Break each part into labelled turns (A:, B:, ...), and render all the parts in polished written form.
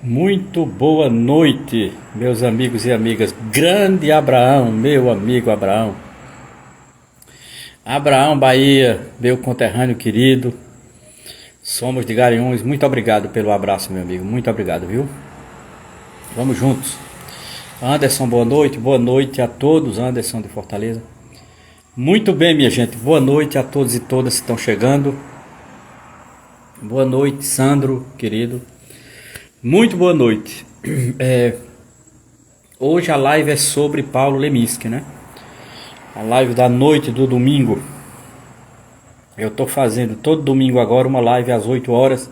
A: Muito boa noite, meus amigos e amigas. Grande Abraão, meu amigo Abraão. Abraão Bahia, meu conterrâneo querido. Somos de Garanhuns. Muito obrigado pelo abraço, meu amigo. Muito obrigado, viu? Vamos juntos. Anderson, boa noite. Boa noite a todos. Anderson de Fortaleza. Muito bem, minha gente. Boa noite a todos e todas que estão chegando. Boa noite, Sandro, querido. Muito boa noite. Hoje a live é sobre Paulo Leminski, né? A live da noite do domingo. Eu tô fazendo todo domingo agora uma live às 8 horas.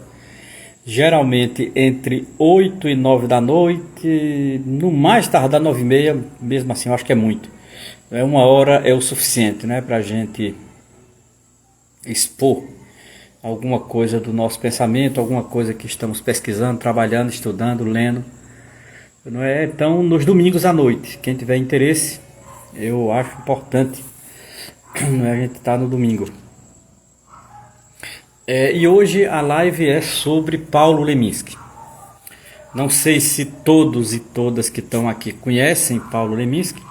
A: Geralmente entre 8 e 9 da noite. No mais tardar 9 e meia. Mesmo assim eu acho que é muito. Uma hora é o suficiente, né? Pra gente expor alguma coisa do nosso pensamento, alguma coisa que estamos pesquisando, trabalhando, estudando, lendo, não é? Então, nos domingos à noite, quem tiver interesse, eu acho importante, não é? A gente estar no domingo. E hoje a live é sobre Paulo Leminski. Não sei se todos e todas que estão aqui conhecem Paulo Leminski.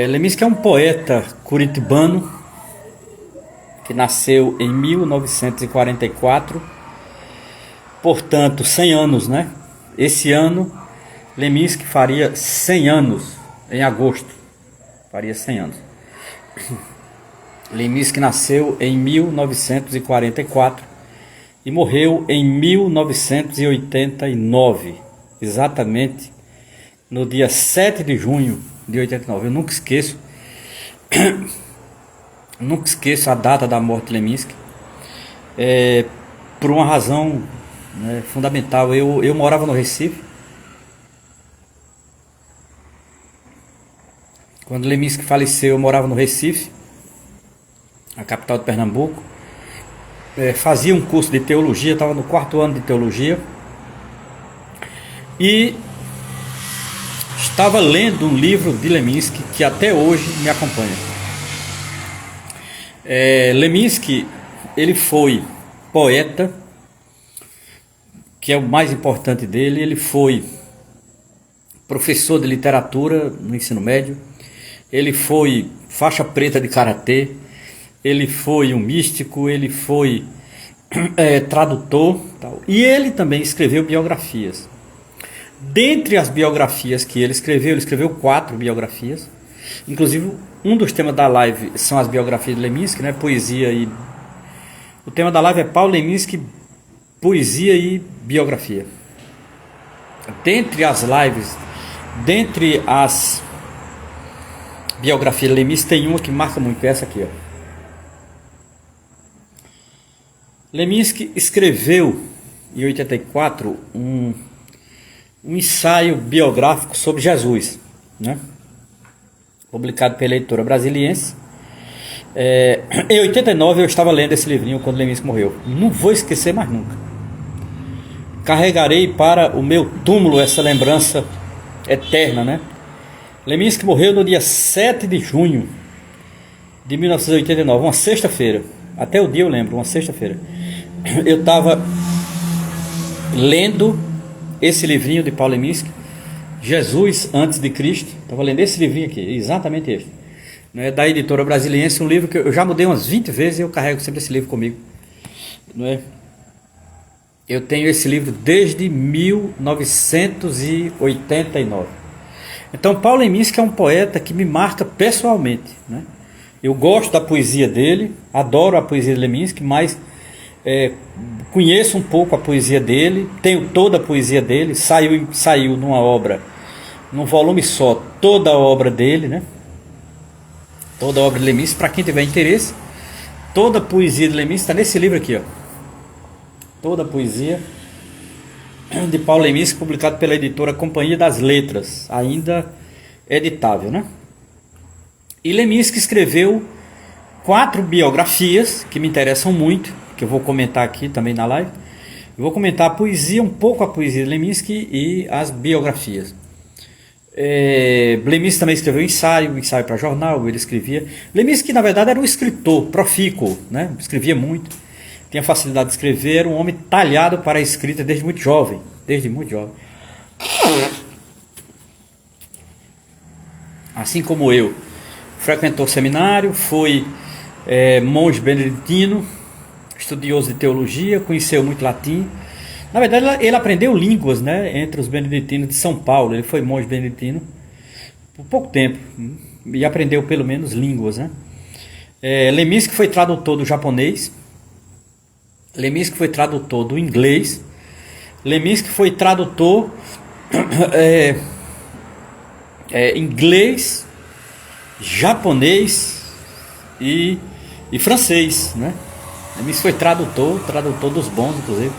A: Leminski é um poeta curitibano que nasceu em 1944, portanto 100 anos, né? Esse ano Leminski faria 100 anos, em agosto, faria 100 anos. Leminski nasceu em 1944 e morreu em 1989, exatamente no dia 7 de junho de 89. Eu nunca esqueço a data da morte de Leminski, por uma razão, né, fundamental. Eu morava no Recife quando Leminski faleceu. Eu morava no Recife, a capital de Pernambuco. Fazia um curso de teologia, estava no 4º ano de teologia e estava lendo um livro de Leminski que até hoje me acompanha. Leminski, ele foi poeta, que é o mais importante dele. Ele foi professor de literatura no ensino médio. Ele foi faixa preta de karatê. Ele foi um místico. Ele foi tradutor, tal. E ele também escreveu biografias. Dentre as biografias que ele escreveu 4 biografias. Inclusive, um dos temas da live são as biografias de Leminski, né? Poesia e... O tema da live é Paulo Leminski, poesia e biografia. Dentre as lives, dentre as biografias de Leminski, tem uma que marca muito, essa aqui, ó. Leminski escreveu, em 84, um ensaio biográfico sobre Jesus, né? Publicado pela editora Brasiliense. Em 89 eu estava lendo esse livrinho quando Leminski morreu. Não vou esquecer mais nunca. Carregarei para o meu túmulo essa lembrança eterna, né? Leminski morreu no dia 7 de junho de 1989, uma sexta-feira. Até o dia eu lembro, uma sexta-feira. Eu estava lendo esse livrinho de Paulo Leminski, Jesus antes de Cristo. Estava lendo esse livrinho aqui, exatamente este, né, da editora Brasiliense. Um livro que eu já mudei umas 20 vezes e eu carrego sempre esse livro comigo, né? Eu tenho esse livro desde 1989. Então Paulo Leminski é um poeta que me marca pessoalmente, né? Eu gosto da poesia dele, adoro a poesia de Leminski, mas conheço um pouco a poesia dele, tenho toda a poesia dele. Saiu numa obra, num volume só, toda a obra dele, né? Toda a obra de Leminski. Para quem tiver interesse, toda a poesia de Leminski está nesse livro aqui, ó. Toda a poesia de Paulo Leminski, publicado pela editora Companhia das Letras, ainda editável, né? E Leminski escreveu 4 biografias que me interessam muito, que eu vou comentar aqui também na live. Eu vou comentar a poesia, um pouco a poesia de Leminski e as biografias. Leminski também escreveu ensaio para jornal. Ele escrevia. Leminski, na verdade, era um escritor profícuo, né? Escrevia muito, tinha facilidade de escrever, era um homem talhado para a escrita desde muito jovem, desde muito jovem. Assim como eu, frequentou seminário, foi monge beneditino, estudioso de teologia, conheceu muito latim. Na verdade, ele aprendeu línguas, né, entre os beneditinos de São Paulo. Ele foi monge beneditino por pouco tempo e aprendeu pelo menos línguas, né? Leminski foi tradutor do japonês. Leminski foi tradutor do inglês. Leminski foi tradutor inglês, japonês e francês, né? Leminski foi tradutor dos bons, inclusive.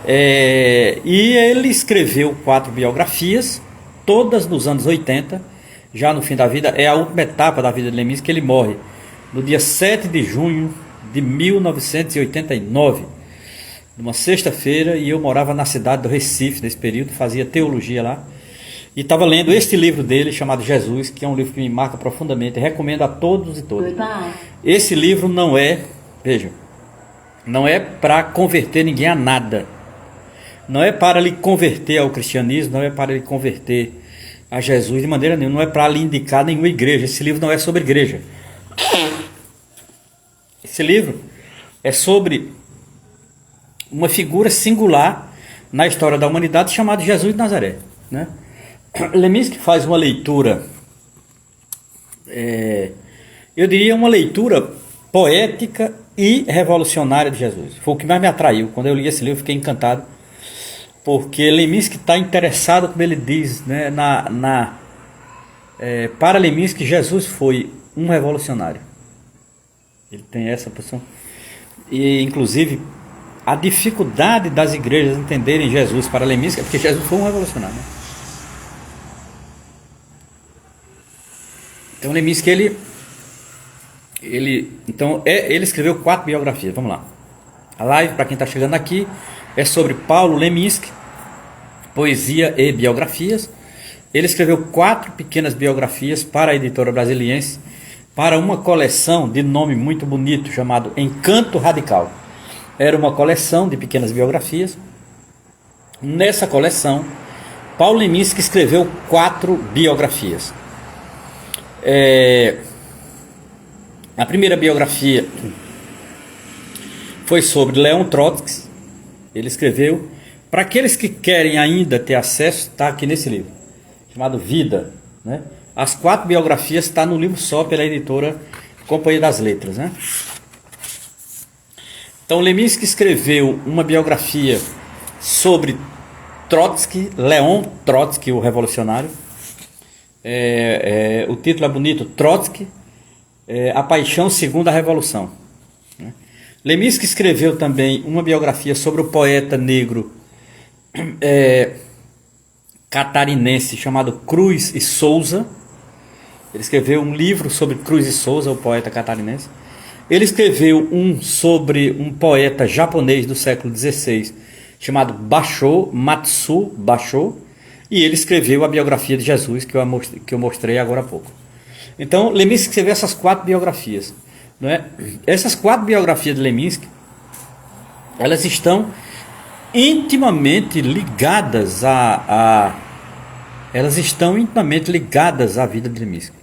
A: E ele escreveu 4 biografias, todas nos anos 80, já no fim da vida. É a última etapa da vida de Leminski, que ele morre no dia 7 de junho de 1989, numa sexta-feira, e eu morava na cidade do Recife nesse período, fazia teologia lá, e estava lendo este livro dele, chamado Jesus, que é um livro que me marca profundamente, recomendo a todos e todas. Esse livro não é, veja, não é para converter ninguém a nada, não é para lhe converter ao cristianismo, não é para lhe converter a Jesus de maneira nenhuma, não é para lhe indicar nenhuma igreja. Esse livro não é sobre igreja. Esse livro é sobre uma figura singular na história da humanidade chamada Jesus de Nazaré, né? Leminski faz uma leitura, eu diria uma leitura poética e revolucionária de Jesus. Foi o que mais me atraiu. Quando eu li esse livro, eu fiquei encantado, porque Leminski está interessado, como ele diz, né, para Leminski, Jesus foi um revolucionário. Ele tem essa posição. E, inclusive, a dificuldade das igrejas entenderem Jesus para Leminski é porque Jesus foi um revolucionário, né? Então, Leminski, ele escreveu 4 biografias. Vamos lá. A live, para quem está chegando aqui, é sobre Paulo Leminski, poesia e biografias. Ele escreveu 4 pequenas biografias para a editora Brasiliense, para uma coleção de nome muito bonito chamado Encanto Radical. Era uma coleção de pequenas biografias. Nessa coleção, Paulo Leminski escreveu 4 biografias. A primeira biografia foi sobre Leon Trotsky. Ele escreveu. Para aqueles que querem ainda ter acesso, está aqui nesse livro, chamado Vida, né? As 4 biografias estão no livro só, pela editora Companhia das Letras, né? Então, Leminski escreveu uma biografia sobre Trotsky, Leon Trotsky, o revolucionário. O título é bonito, Trotsky, A Paixão Segundo a Revolução, né? Leminski escreveu também uma biografia sobre o poeta negro catarinense chamado Cruz e Souza. Ele escreveu um livro sobre Cruz e Souza, o poeta catarinense. Ele escreveu um sobre um poeta japonês do século XVI chamado Basho, Matsu Basho. E ele escreveu a biografia de Jesus, que eu mostrei agora há pouco. Então, Leminski escreveu essas 4 biografias, não é? Essas 4 biografias de Leminski, elas estão intimamente ligadas elas estão intimamente ligadas à vida de Leminski.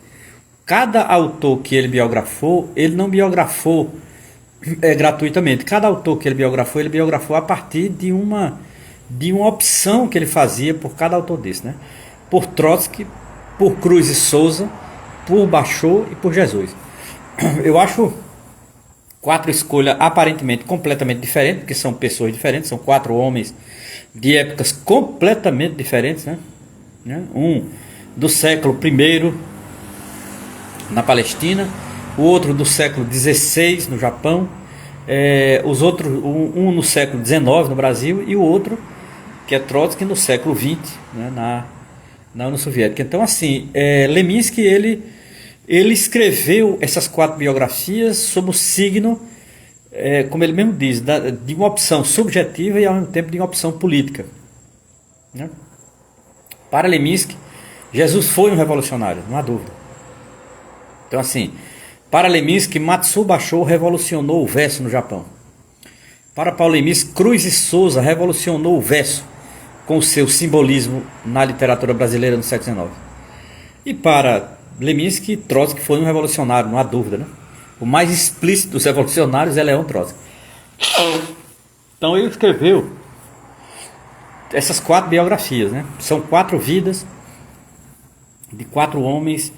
A: Cada autor que ele biografou, ele não biografou gratuitamente. Cada autor que ele biografou a partir de uma opção que ele fazia por cada autor desse, né? Por Trotsky, por Cruz e Souza, por Basho e por Jesus. Eu acho 4 escolhas aparentemente completamente diferentes, porque são pessoas diferentes, são 4 homens de épocas completamente diferentes, né? Um do século I na Palestina, o outro do século XVI no Japão, os outros, um no século XIX no Brasil e o outro, que é Trotsky, no século XX, né, na União Soviética. Então, assim, Leminski ele escreveu essas 4 biografias sob o signo, como ele mesmo diz, de uma opção subjetiva e ao mesmo tempo de uma opção política, né? Para Leminski, Jesus foi um revolucionário, não há dúvida. Então, assim, para Leminski, Matsu Basho revolucionou o verso no Japão. Para Paulo Leminski, Cruz e Souza revolucionou o verso com o seu simbolismo na literatura brasileira no século XIX. E para Leminski, Trotsky foi um revolucionário, não há dúvida, né? O mais explícito dos revolucionários é Leon Trotsky. Então ele escreveu essas 4 biografias, né? São 4 vidas de 4 homens,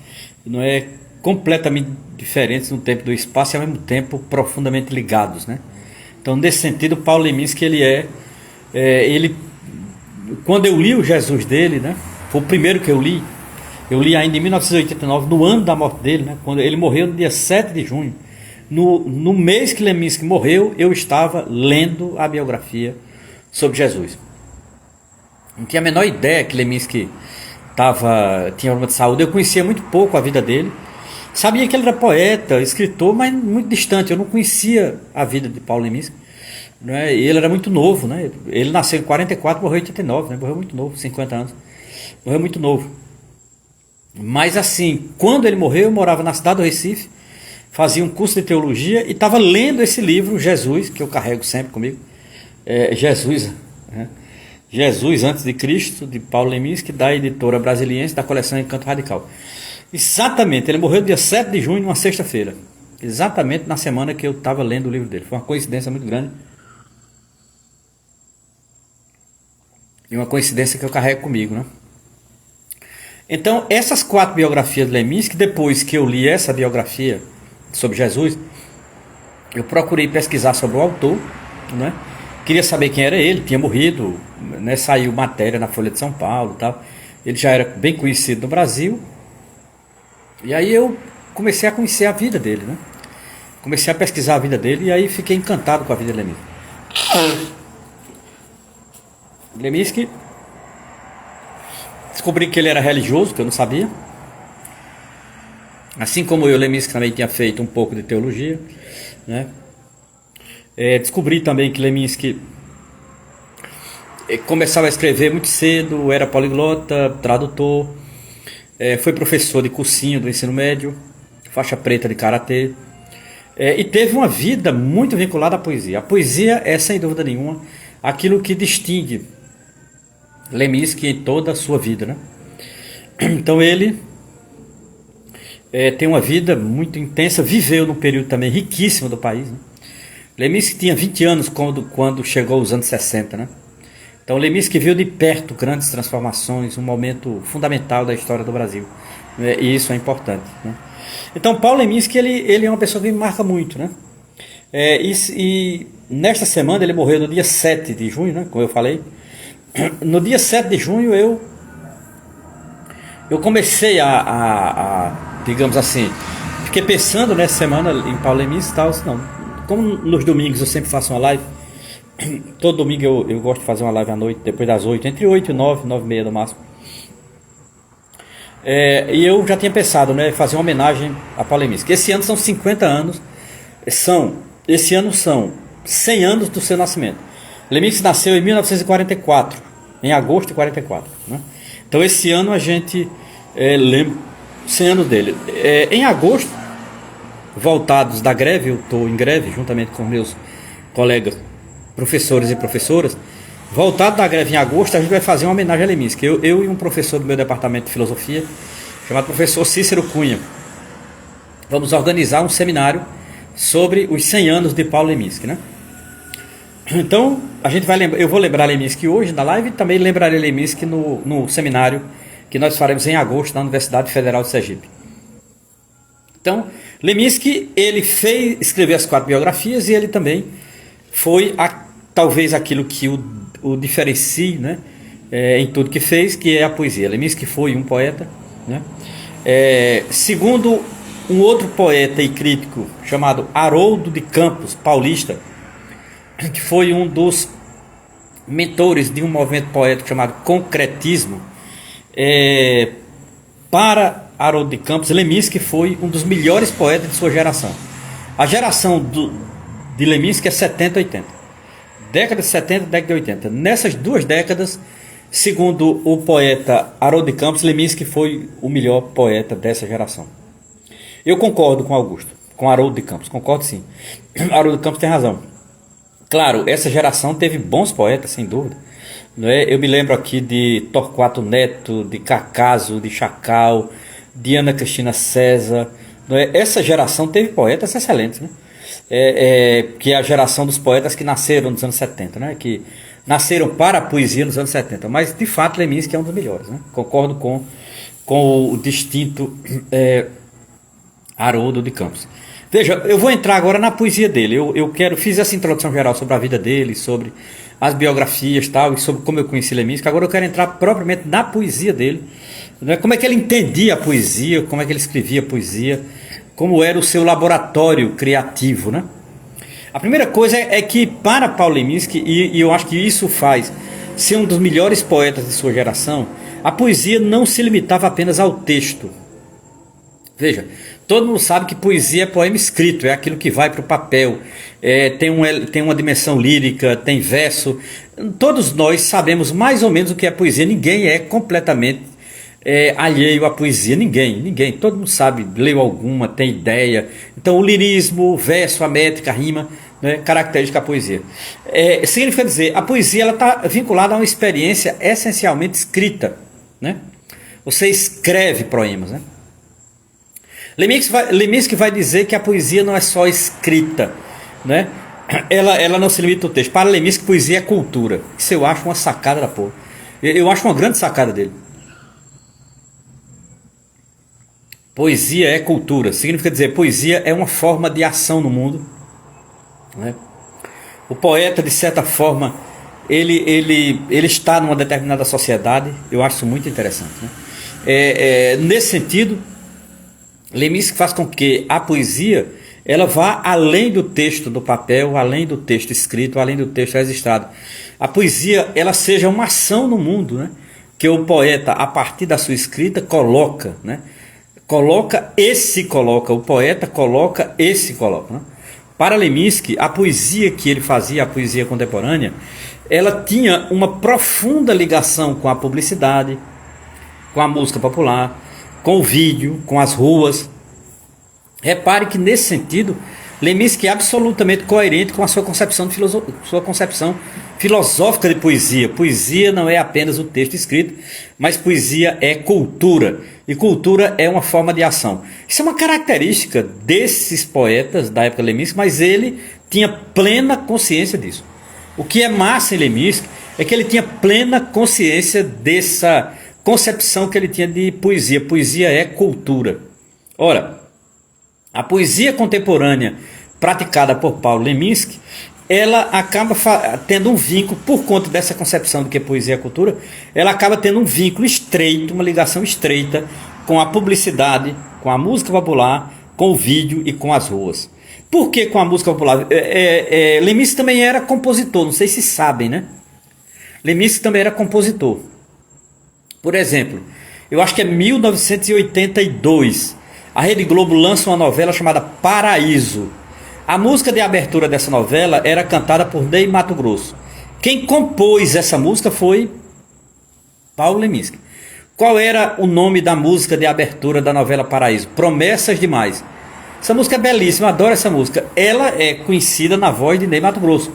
A: não é, completamente diferentes no tempo e do espaço e ao mesmo tempo profundamente ligados, né? Então, nesse sentido, Paulo Leminski, ele quando eu li o Jesus dele, né? Foi o primeiro que eu li ainda em 1989, no ano da morte dele, né? Quando ele morreu no dia 7 de junho. No mês que Leminski morreu, eu estava lendo a biografia sobre Jesus. Não tinha a menor ideia que Leminski tinha problema de saúde. Eu conhecia muito pouco a vida dele. Sabia que ele era poeta, escritor, mas muito distante. Eu não conhecia a vida de Paulo Leminski, né? E ele era muito novo, né? Ele nasceu em 44, morreu em 89, né? Morreu muito novo, 50 anos. Morreu muito novo. Mas assim, quando ele morreu, eu morava na cidade do Recife, fazia um curso de teologia e estava lendo esse livro, Jesus, que eu carrego sempre comigo. Jesus, né? Jesus antes de Cristo, de Paulo Leminski, da editora Brasiliense, da coleção Encanto Radical. Exatamente, ele morreu no dia 7 de junho, numa sexta-feira. Exatamente na semana que eu estava lendo o livro dele. Foi uma coincidência muito grande. E uma coincidência que eu carrego comigo, né? Então, essas 4 biografias de Leminski, depois que eu li essa biografia sobre Jesus, eu procurei pesquisar sobre o autor, né? Queria saber quem era ele, tinha morrido, né? Saiu matéria na Folha de São Paulo e tal. Ele já era bem conhecido no Brasil. E aí eu comecei a conhecer a vida dele, né? Comecei a pesquisar a vida dele e aí fiquei encantado com a vida de Leminski. Leminski, descobri que ele era religioso, que eu não sabia. Assim como eu, Leminski também tinha feito um pouco de teologia, né? Descobri também que Leminski começava a escrever muito cedo, era poliglota, tradutor, foi professor de cursinho do ensino médio, faixa preta de karatê, e teve uma vida muito vinculada à poesia. A poesia é, sem dúvida nenhuma, aquilo que distingue Leminski em toda a sua vida, né? Então ele tem uma vida muito intensa, viveu num período também riquíssimo do país, né? Leminski tinha 20 anos quando chegou os anos 60, né? Então Leminski viu de perto grandes transformações, um momento fundamental da história do Brasil, né? E isso é importante, né? Então Paulo Leminski ele é uma pessoa que me marca muito, né? E nesta semana ele morreu no dia 7 de junho, né? Como eu falei. No dia 7 de junho eu comecei digamos assim, fiquei pensando nessa semana em Paulo Leminski e tal, não. Como nos domingos eu sempre faço uma live, todo domingo eu gosto de fazer uma live à noite, depois das 8, entre 8 e 9, 9 e meia no máximo. E eu já tinha pensado, né, fazer uma homenagem a Paulo Leminski. Esse ano são 50 anos, esse ano são 100 anos do seu nascimento. Leminski nasceu em 1944, em agosto de 44, né? Então esse ano a gente lembra 100 anos dele. Em agosto, voltados da greve, eu estou em greve juntamente com meus colegas professores e professoras. Voltado da greve em agosto, a gente vai fazer uma homenagem a Leminski. Eu e um professor do meu departamento de filosofia, chamado professor Cícero Cunha, vamos organizar um seminário sobre os 100 anos de Paulo Leminski, né? Então, eu vou lembrar Leminski hoje na live e também lembrarei Leminski no seminário que nós faremos em agosto na Universidade Federal de Sergipe. Então, Leminski, ele escreveu as 4 biografias e ele também foi talvez aquilo que o diferencie, né, em tudo que fez, que é a poesia. Leminski foi um poeta, né? Segundo um outro poeta e crítico chamado Haroldo de Campos, paulista, que foi um dos mentores de um movimento poético chamado concretismo, para Haroldo de Campos, Leminski foi um dos melhores poetas de sua geração. A geração de Leminski é 70 e 80. Década de 70 e década de 80. Nessas 2 décadas, segundo o poeta Haroldo de Campos, Leminski foi o melhor poeta dessa geração. Eu concordo com Haroldo de Campos, concordo sim. Haroldo de Campos tem razão. Claro, essa geração teve bons poetas, sem dúvida. não é? Eu me lembro aqui de Torquato Neto, de Cacaso, de Chacal, de Ana Cristina César, não é? Essa geração teve poetas excelentes, né? Que é a geração dos poetas que nasceram nos anos 70, né? Que nasceram para a poesia nos anos 70, mas de fato Leminski é um dos melhores, né? Concordo com o distinto Haroldo de Campos. Veja, eu vou entrar agora na poesia dele. Fiz essa introdução geral sobre a vida dele, sobre as biografias tal, e sobre como eu conheci Leminski. Agora eu quero entrar propriamente na poesia dele, né? Como é que ele entendia a poesia, como é que ele escrevia a poesia, como era o seu laboratório criativo, né? A primeira coisa é que para Paulo Leminski, e eu acho que isso faz ser um dos melhores poetas de sua geração, a poesia não se limitava apenas ao texto. Veja, todo mundo sabe que poesia é poema escrito, é aquilo que vai para o papel, tem uma dimensão lírica, tem verso. Todos nós sabemos mais ou menos o que é poesia, ninguém é completamente alheio à poesia, ninguém, todo mundo sabe, leu alguma, tem ideia. Então o lirismo, o verso, a métrica, a rima, né, característica da poesia. Significa dizer, a poesia está vinculada a uma experiência essencialmente escrita, né? Você escreve poemas, né? Leminski vai dizer que a poesia não é só escrita, né? Ela não se limita ao texto. Para Leminski, poesia é cultura. Isso eu acho uma sacada da porra. Eu acho uma grande sacada dele. Poesia é cultura. Significa dizer, poesia é uma forma de ação no mundo, né? O poeta, de certa forma, ele está numa determinada sociedade. Eu acho isso muito interessante, né? Nesse sentido, Leminski faz com que a poesia ela vá além do texto do papel, além do texto escrito, além do texto registrado. A poesia ela seja uma ação no mundo, né? Que o poeta, a partir da sua escrita, coloca, né? O poeta coloca e se coloca, né? Para Leminski, a poesia que ele fazia, a poesia contemporânea, ela tinha uma profunda ligação com a publicidade, com a música popular, com o vídeo, com as ruas. Repare que nesse sentido, Leminski é absolutamente coerente com a sua concepção filosófica de poesia. Poesia não é apenas o texto escrito, mas poesia é cultura. E cultura é uma forma de ação. Isso é uma característica desses poetas da época de Leminski, mas ele tinha plena consciência disso. O que é massa em Leminski é que ele tinha plena consciência dessa concepção que ele tinha de poesia. Poesia é cultura. Ora, a poesia contemporânea praticada por Paulo Leminski, ela acaba tendo um vínculo, por conta dessa concepção de que poesia é cultura, ela acaba tendo um vínculo estreito, uma ligação estreita com a publicidade, com a música popular, com o vídeo e com as ruas. Por que com a música popular? Leminski também era compositor, não sei se sabem, né? Leminski também era compositor. Por exemplo, eu acho que é 1982, a Rede Globo lança uma novela chamada Paraíso. A música de abertura dessa novela era cantada por Ney Matogrosso. Quem compôs essa música foi Paulo Leminski. Qual era o nome da música de abertura da novela Paraíso? Promessas Demais. Essa música é belíssima, eu adoro essa música. Ela é conhecida na voz de Ney Matogrosso.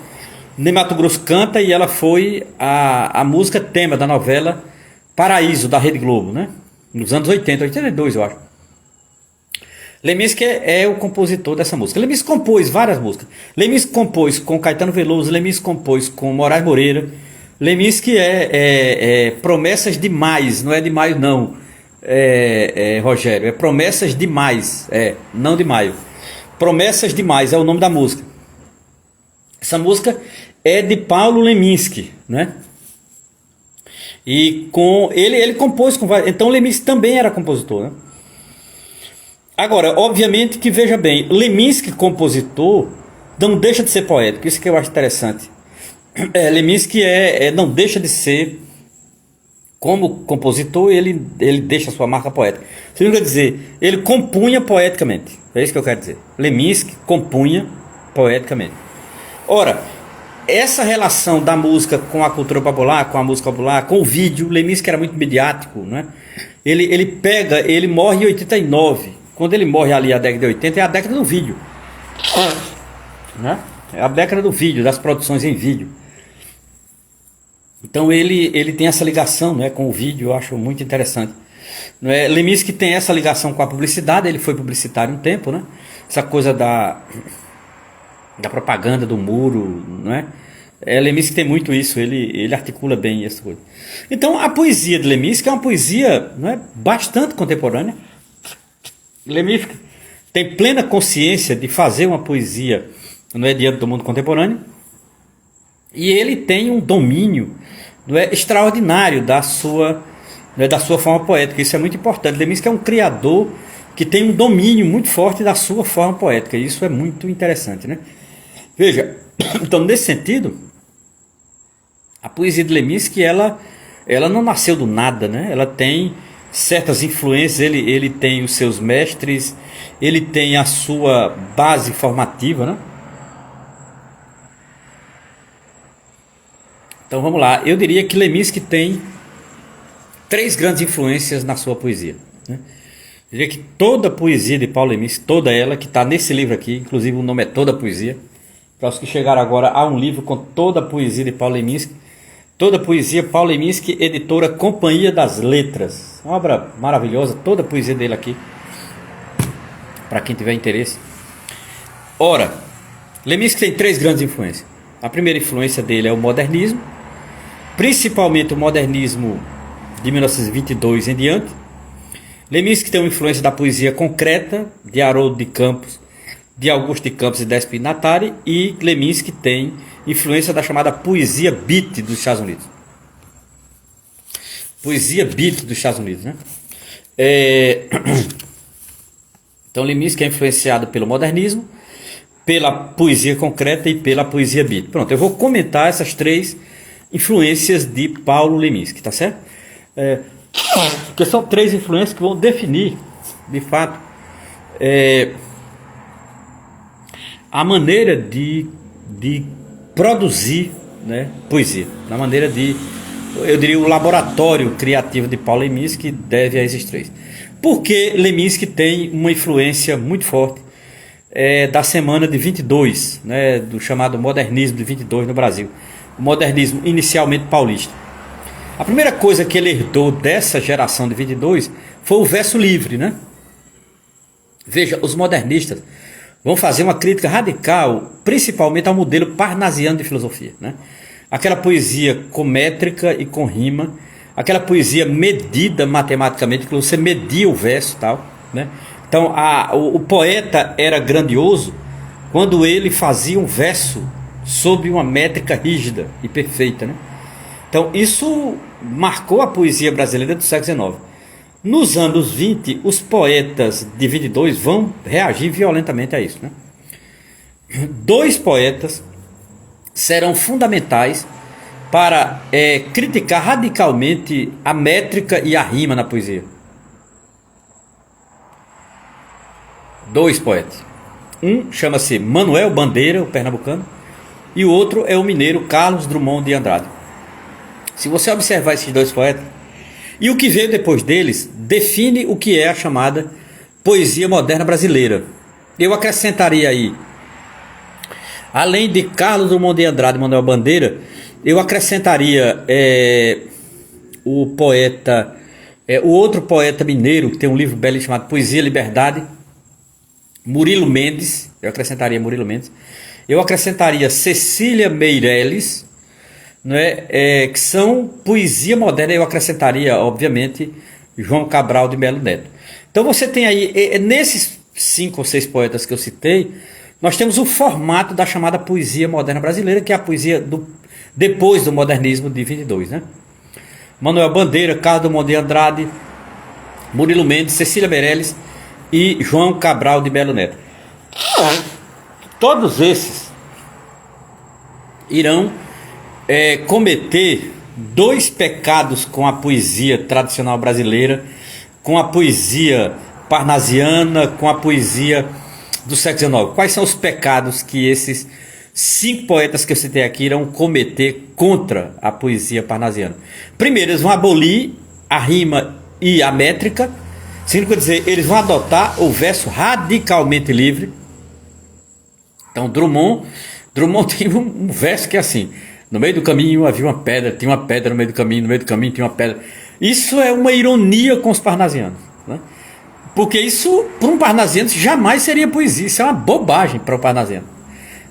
A: Ney Matogrosso canta e ela foi a música tema da novela Paraíso, da Rede Globo, né? Nos anos 80, 82 eu acho. Leminski é o compositor dessa música. Leminski compôs várias músicas. Leminski compôs com Caetano Veloso, Leminski compôs com Moraes Moreira. Leminski Promessas Demais, não é de maio não, Rogério, é Promessas Demais, não de maio. Promessas Demais é o nome da música. Essa música é de Paulo Leminski, né? E com ele compôs com vários. Então Leminski também era compositor, né? Agora, obviamente que veja bem, Leminski compositor não deixa de ser poético. Isso que eu acho interessante. Leminski não deixa de ser, como compositor, ele deixa a sua marca poética. Isso quer dizer, ele compunha poeticamente. É isso que eu quero dizer. Leminski compunha poeticamente. Ora, essa relação da música com a cultura popular, com a música popular, com o vídeo, Leminski era muito midiático, né? Ele morre em 89. Quando ele morre ali a década de 80, é a década do vídeo, né? É a década do vídeo, das produções em vídeo. Então ele tem essa ligação, né, com o vídeo, eu acho muito interessante. Leminski tem essa ligação com a publicidade, ele foi publicitário um tempo, né? Essa coisa da propaganda do muro, não é? Leminski tem muito isso, ele articula bem essa coisa. Então a poesia de Leminski é uma poesia, não é, bastante contemporânea. Leminski tem plena consciência de fazer uma poesia, não é, diante do mundo contemporâneo, e ele tem um domínio, não é, extraordinário da sua forma poética. Isso é muito importante. Leminski é um criador que tem um domínio muito forte da sua forma poética. Isso é muito interessante, né? Veja, então nesse sentido, a poesia de Leminski ela não nasceu do nada, né? Ela tem certas influências, ele tem os seus mestres, ele tem a sua base formativa, né? Então vamos lá, eu diria que Leminski tem 3 grandes influências na sua poesia, né? Eu diria que toda a poesia de Paulo Leminski, toda ela, que está nesse livro aqui, inclusive o nome é Toda a Poesia, para os que chegaram agora a um livro com toda a poesia de Paulo Leminski, Toda a Poesia, Paulo Leminski, editora Companhia das Letras, uma obra maravilhosa, toda a poesia dele aqui, para quem tiver interesse. Ora, Leminski tem 3 grandes influências. A primeira influência dele é o modernismo, principalmente o modernismo de 1922 em diante. Leminski tem uma influência da poesia concreta de Haroldo de Campos, de Augusto de Campos e Décio Pinatari, e Leminski tem influência da chamada poesia beat dos Estados Unidos. Poesia beat dos Estados Unidos, né? Então Leminski é influenciado pelo modernismo, pela poesia concreta e pela poesia beat. Pronto, eu vou comentar essas 3 influências de Paulo Leminski, tá certo? Porque são 3 influências que vão definir, de fato, a maneira de produzir, né, poesia. Na maneira de, eu diria, o laboratório criativo de Paulo Leminski deve a esses 3. Porque Leminski tem uma influência muito forte da semana de 22, né, do chamado modernismo de 22 no Brasil. O modernismo inicialmente paulista. A primeira coisa que ele herdou dessa geração de 22 foi o verso livre, né? Veja, os modernistas vão fazer uma crítica radical, principalmente ao modelo parnasiano de filosofia, né? Aquela poesia com métrica e com rima, aquela poesia medida matematicamente, que você media o verso e tal, né? Então o poeta era grandioso quando ele fazia um verso sob uma métrica rígida e perfeita, né? Então isso marcou a poesia brasileira do século XIX. Nos anos 20, os poetas de 22 vão reagir violentamente a isso, né? 2 poetas serão fundamentais para criticar radicalmente a métrica e a rima na poesia. 2 poetas. Um chama-se Manuel Bandeira, o pernambucano, e o outro é o mineiro Carlos Drummond de Andrade. Se você observar esses 2 poetas, e o que veio depois deles define o que é a chamada poesia moderna brasileira. Eu acrescentaria aí, além de Carlos Drummond de Andrade e Manuel Bandeira, eu acrescentaria o poeta, o outro poeta mineiro, que tem um livro belo chamado Poesia e Liberdade, Murilo Mendes. Eu acrescentaria Murilo Mendes. Eu acrescentaria Cecília Meirelles, né, que são poesia moderna. Eu acrescentaria, obviamente, João Cabral de Melo Neto. Então você tem aí, nesses 5 ou 6 poetas que eu citei, nós temos o formato da chamada poesia moderna brasileira, que é a poesia depois do modernismo de 22, né? Manuel Bandeira, Carlos Drummond de Andrade, Murilo Mendes, Cecília Meirelles e João Cabral de Melo Neto. Todos esses irão cometer 2 pecados com a poesia tradicional brasileira, com a poesia parnasiana, com a poesia do século XIX. Quais são os pecados que esses 5 poetas que eu citei aqui irão cometer contra a poesia parnasiana? Primeiro, eles vão abolir a rima e a métrica. Significa dizer, eles vão adotar o verso radicalmente livre. Então Drummond tem um verso que é assim: No meio do caminho havia uma pedra, tinha uma pedra no meio do caminho, no meio do caminho tinha uma pedra. Isso é uma ironia com os parnasianos, né? Porque isso, para um parnasiano, jamais seria poesia. Isso é uma bobagem para o parnasiano.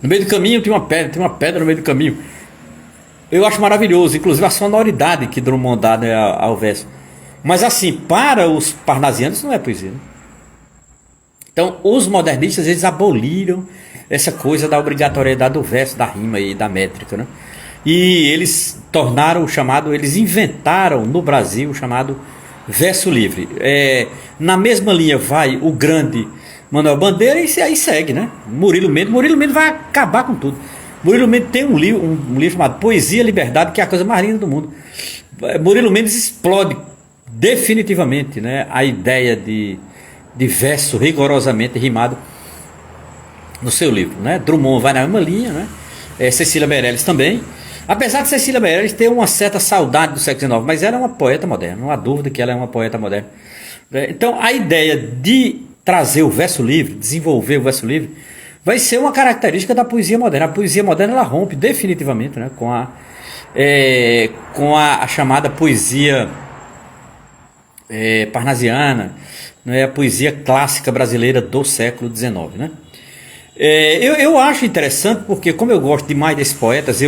A: No meio do caminho tinha uma pedra no meio do caminho. Eu acho maravilhoso, inclusive a sonoridade que Drummond dá, né, ao verso. Mas assim, para os parnasianos isso não é poesia, né? Então, os modernistas, eles aboliram essa coisa da obrigatoriedade do verso, da rima e da métrica, né? E eles tornaram o chamado, eles inventaram no Brasil o chamado verso livre. Na mesma linha vai o grande Manuel Bandeira e aí segue, né? Murilo Mendes vai acabar com tudo. Murilo Mendes tem um livro chamado Poesia e Liberdade, que é a coisa mais linda do mundo. Murilo Mendes explode definitivamente, né, a ideia de verso rigorosamente rimado no seu livro, né? Drummond vai na mesma linha, né? Cecília Meirelles também. Apesar de Cecília Meirelles ter uma certa saudade do século XIX, mas ela é uma poeta moderna, não há dúvida que ela é uma poeta moderna. Então a ideia de trazer o verso livre, desenvolver o verso livre, vai ser uma característica da poesia moderna. A poesia moderna ela rompe definitivamente, né, com a chamada poesia parnasiana, né, a poesia clássica brasileira do século XIX, né? Eu acho interessante porque, como eu gosto demais desses poetas,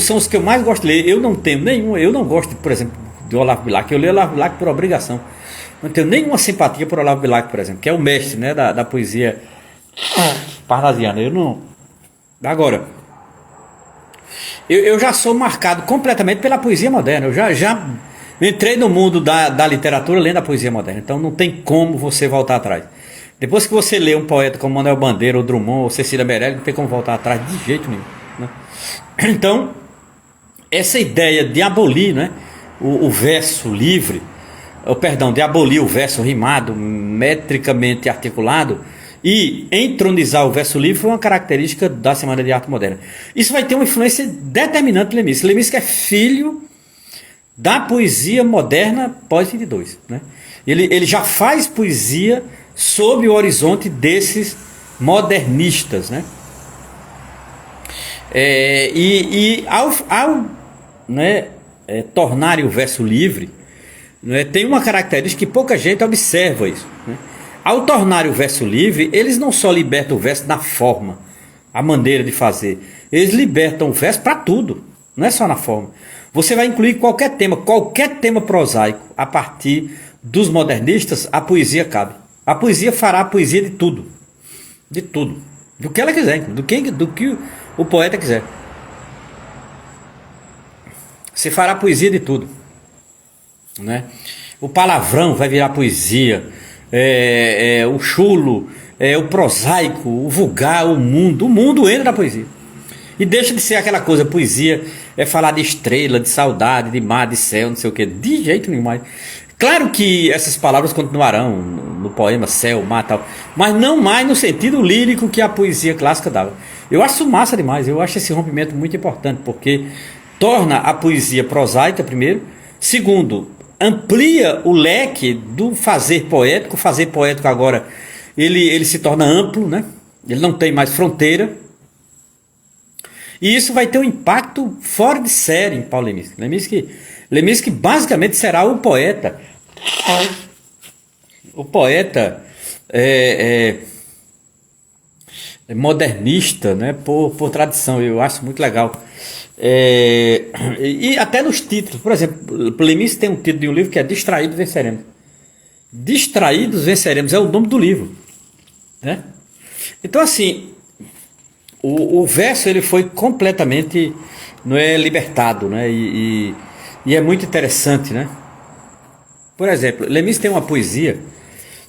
A: são os que eu mais gosto de ler. Eu não tenho nenhum, eu não gosto, por exemplo, de Olavo Bilac. Eu leio Olavo Bilac por obrigação. Não tenho nenhuma simpatia por Olavo Bilac, por exemplo, que é o mestre, né, da poesia parnasiana. Eu não. Agora, eu já sou marcado completamente pela poesia moderna. Eu já entrei no mundo da literatura lendo a poesia moderna. Então não tem como você voltar atrás. Depois que você lê um poeta como Manuel Bandeira, ou Drummond, ou Cecília Meirelles, não tem como voltar atrás de jeito nenhum, né? Então, essa ideia de abolir, né, o verso livre, de abolir o verso rimado, metricamente articulado, e entronizar o verso livre foi uma característica da Semana de Arte Moderna. Isso vai ter uma influência determinante do Leminski. Leminski é filho da poesia moderna pós-22, né? Ele já faz poesia sob o horizonte desses modernistas, né? Ao né, tornarem o verso livre, né, tem uma característica que pouca gente observa isso, né? Ao tornarem o verso livre, eles não só libertam o verso na forma, a maneira de fazer, eles libertam o verso para tudo, não é só na forma. Você vai incluir qualquer tema prosaico. A partir dos modernistas, a poesia cabe. A poesia fará a poesia de tudo. De tudo. Do que ela quiser, do que o poeta quiser. Você fará poesia de tudo, né? O palavrão vai virar poesia. O chulo, o prosaico, o vulgar, o mundo entra na poesia. E deixa de ser aquela coisa, poesia é falar de estrela, de saudade, de mar, de céu, não sei o que, de jeito nenhum mais. Claro que essas palavras continuarão no poema céu, mar, tal, mas não mais no sentido lírico que a poesia clássica dava. Eu acho isso massa demais, eu acho esse rompimento muito importante, porque torna a poesia prosaica, primeiro. Segundo, amplia o leque do fazer poético. O fazer poético agora, ele se torna amplo, né? Ele não tem mais fronteira. E isso vai ter um impacto fora de série em Paulo Leminski. Leminski basicamente será o poeta. O poeta modernista, né, por tradição. Eu acho muito legal. E até nos títulos. Por exemplo, Leminski tem um título de um livro que é Distraídos Venceremos. Distraídos Venceremos é o nome do livro, né? Então assim, o verso ele foi completamente libertado, né? E é muito interessante, né? Por exemplo, Leminski tem uma poesia,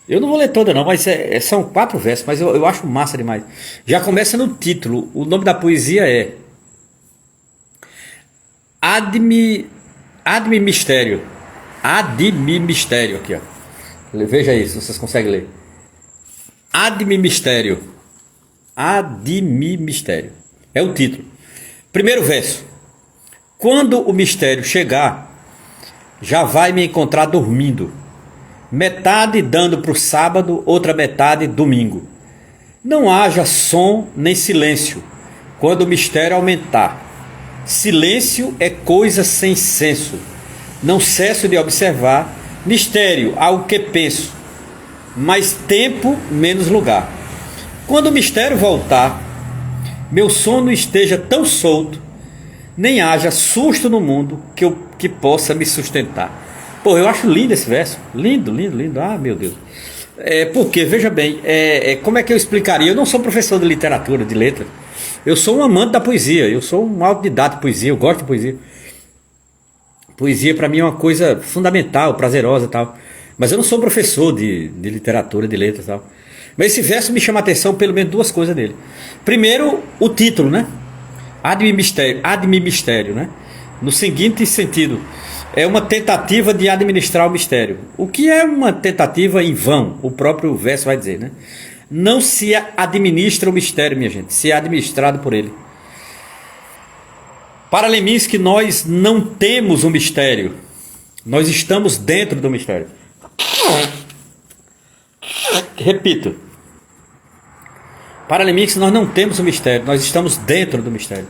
A: eu não vou ler toda não, mas são 4 versos, mas eu acho massa demais. Já começa no título, o nome da poesia é Ad-me Mistério. Ad-me Mistério, aqui, ó. Veja isso, vocês conseguem ler. Ad-me Mistério. Ad-me Mistério. É o título. Primeiro verso. Quando o mistério chegar, já vai me encontrar dormindo. Metade dando para o sábado, outra metade domingo. Não haja som nem silêncio quando o mistério aumentar. Silêncio é coisa sem senso. Não cesso de observar. Mistério, algo que penso. Mais tempo, menos lugar. Quando o mistério voltar, meu sono esteja tão solto, nem haja susto no mundo que possa me sustentar. Pô, eu acho lindo esse verso. Lindo, lindo, lindo. Ah, meu Deus. Porque, veja bem, como é que eu explicaria? Eu não sou professor de literatura, de letra. Eu sou um amante da poesia. Eu sou um autodidata de poesia. Eu gosto de poesia. Poesia para mim é uma coisa fundamental, prazerosa e tal. Mas eu não sou professor de literatura, de letras e tal. Mas esse verso me chama a atenção pelo menos duas coisas dele. Primeiro, o título, né? Ad me mistério, né? No seguinte sentido, é uma tentativa de administrar o mistério. O que é uma tentativa em vão? O próprio verso vai dizer, né? Não se administra o mistério, minha gente. Se é administrado por ele. Para Leminski, nós não temos um mistério. Nós estamos dentro do mistério. Repito. Para Leminski, nós não temos um mistério. Nós estamos dentro do mistério.